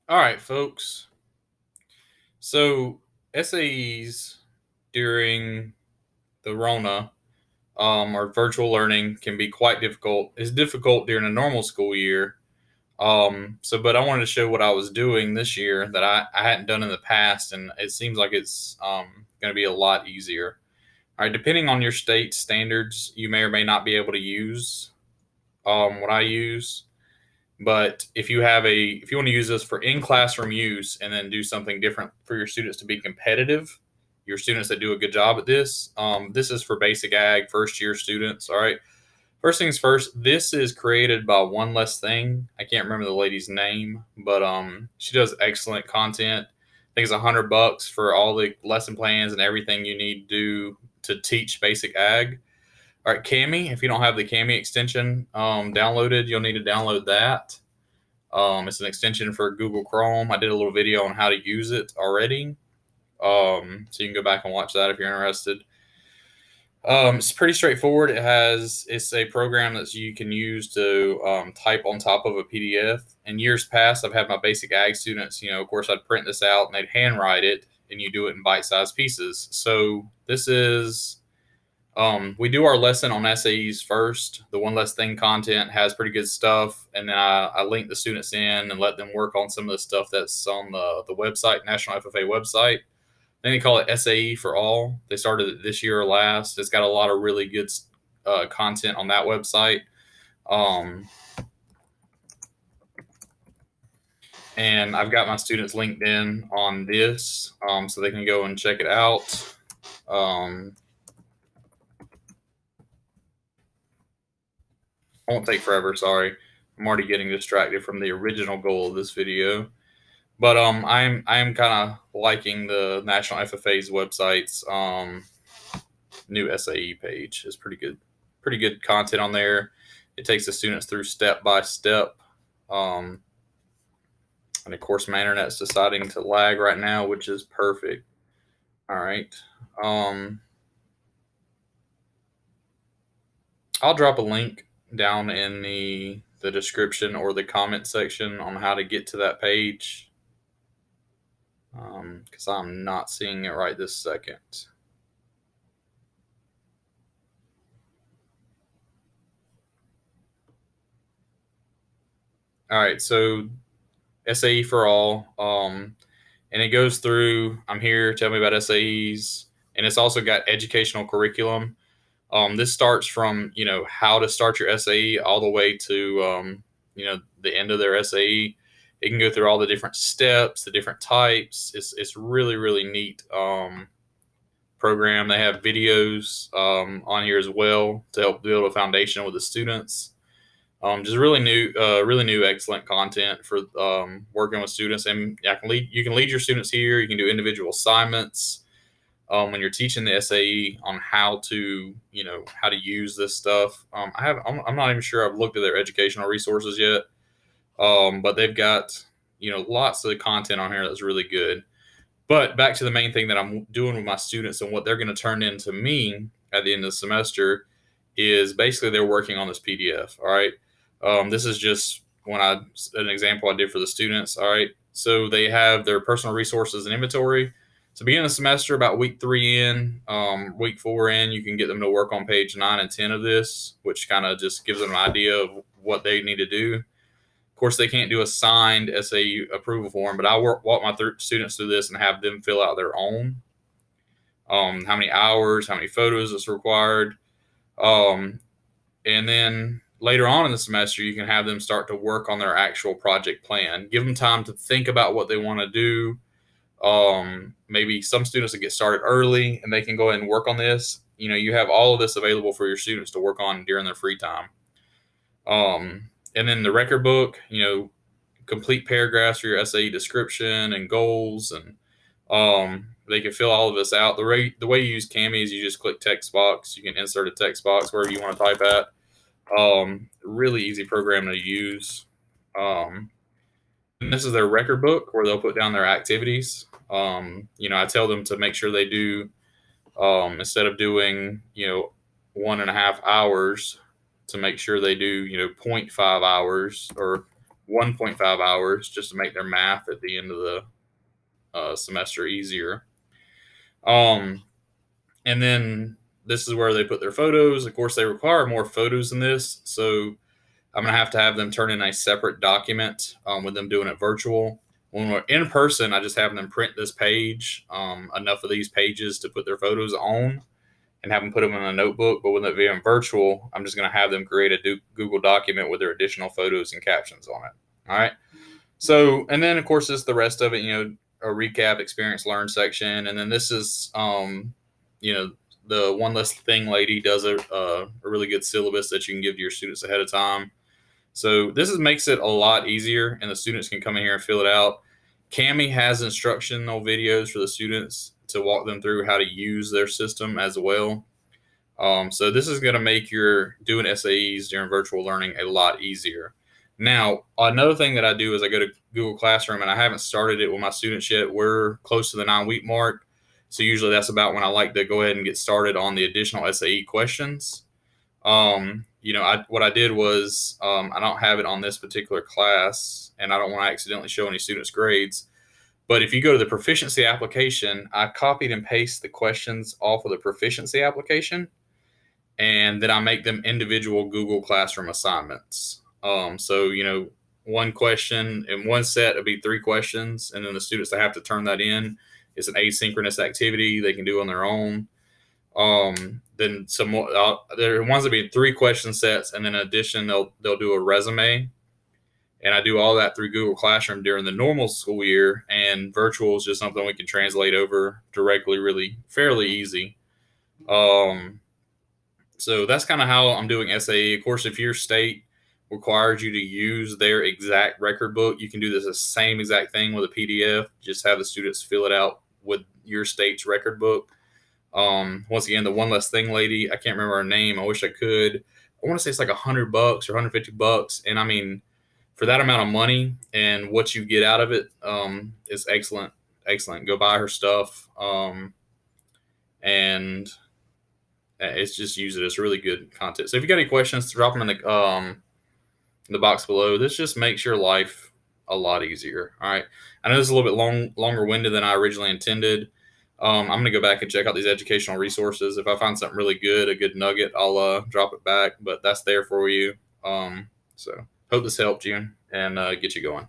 All right, folks. So SAEs during the Rona or virtual learning can be quite difficult. It's difficult during a normal school year. But I wanted to show what I was doing this year that I hadn't done in the past, and it seems like it's going to be a lot easier. All right, depending on your state standards, you may or may not be able to use what I use. But if you want to use this for in classroom use and then do something different for your students to be competitive, your students that do a good job at this, this is for basic ag first year students. All right. First things first, this is created by One Less Thing. I can't remember the lady's name, but she does excellent content. I think it's $100 for all the lesson plans and everything you need to do to teach basic ag. All right, Cami. If you don't have the Cami extension downloaded, you'll need to download that. It's an extension for Google Chrome. I did a little video on how to use it already, so you can go back and watch that if you're interested. It's pretty straightforward. It's a program that you can use to type on top of a PDF. In years past, I've had my basic ag students. Of course, I'd print this out and they'd handwrite it, and you do it in bite-sized pieces. So this is we do our lesson on SAEs first. The One Less Thing content has pretty good stuff, and then I link the students in and let them work on some of the stuff that's on the website, National FFA website. Then they call it SAE for All. They started it this year or last. It's got a lot of really good content on that website. And I've got my students linked in on this so they can go and check it out. Won't take forever, sorry. I'm already getting distracted from the original goal of this video. But I am kind of liking the National FFA's website's new SAE page. It's pretty good content on there. It takes the students through step by step. And of course, my internet's deciding to lag right now, which is perfect. All right. I'll drop a link down in the description or the comment section on how to get to that page, because I'm not seeing it right this second. All right, so SAE for All, and it goes through. I'm here. Tell me about SAEs, and it's also got educational curriculum. This starts from how to start your SAE all the way to the end of their SAE. It can go through all the different steps, the different types. It's really neat program. They have videos on here as well to help build a foundation with the students. Just really new, excellent content for working with students. And you can lead your students here. You can do individual assignments when you're teaching the SAE on how to use this stuff. I'm not even sure I've looked at their educational resources yet, but they've got lots of content on here that's really good. But back to the main thing that I'm doing with my students and what they're going to turn into me at the end of the semester is basically they're working on this PDF. All right. This is just an example I did for the students. All right. So they have their personal resources and inventory. So beginning of the semester, about week 3 in, week 4 in, you can get them to work on page 9 and 10 of this, which kind of just gives them an idea of what they need to do. Of course, they can't do a signed SAE approval form, but I walk my students through this and have them fill out their own. How many hours, how many photos is required. And then later on in the semester, you can have them start to work on their actual project plan. Give them time to think about what they want to do. Maybe some students that get started early and they can go ahead and work on this. You have all of this available for your students to work on during their free time. And then the record book, complete paragraphs for your SAE description and goals, and they can fill all of this out. The way you use Cami is you just click text box. You can insert a text box wherever you want to type at. Really easy program to use. And this is their record book where they'll put down their activities. I tell them to make sure they do instead of doing 1.5 hours, to make sure they do 0.5 hours or 1.5 hours just to make their math at the end of the semester easier. And then this is where they put their photos. Of course, they require more photos than this, so I'm going to have them turn in a separate document with them doing it virtual. When we're in person, I just have them print this page, enough of these pages to put their photos on, and have them put them in a notebook. But when they're being virtual, I'm just going to have them create a Google document with their additional photos and captions on it. All right. So, and then of course, it's the rest of it, a recap, experience, learn section. And then this is, the one less thing lady does a really good syllabus that you can give to your students ahead of time. So makes it a lot easier, and the students can come in here and fill it out. Cami has instructional videos for the students to walk them through how to use their system as well. So this is going to make your doing SAEs during virtual learning a lot easier. Now, another thing that I do is I go to Google Classroom, and I haven't started it with my students yet. We're close to the 9-week mark. So usually that's about when I like to go ahead and get started on the additional SAE questions. What I did was I don't have it on this particular class, and I don't want to accidentally show any students' grades. But if you go to the proficiency application, I copied and pasted the questions off of the proficiency application, and then I make them individual Google Classroom assignments. So one question in one set would be 3 questions, and then the students that have to turn that in. It's an asynchronous activity they can do on their own. Then some more. There are ones that be 3 question sets, and then in addition, they'll do a resume, and I do all that through Google Classroom during the normal school year. And virtual is just something we can translate over directly, really fairly easy. So that's kind of how I'm doing SAE. Of course, if your state requires you to use their exact record book, you can do the same exact thing with a PDF. Just have the students fill it out with your state's record book. Once again, the one less thing lady, I can't remember her name. I wish I could. I want to say it's like $100 or $150. And I mean, for that amount of money and what you get out of it, is excellent. Excellent. Go buy her stuff. And it's just use it. It's really good content. So if you got any questions, drop them in the box below. This just makes your life a lot easier. All right. I know this is a little bit longer winded than I originally intended. I'm going to go back and check out these educational resources. If I find something really good, a good nugget, I'll drop it back. But that's there for you. So hope this helped you and get you going.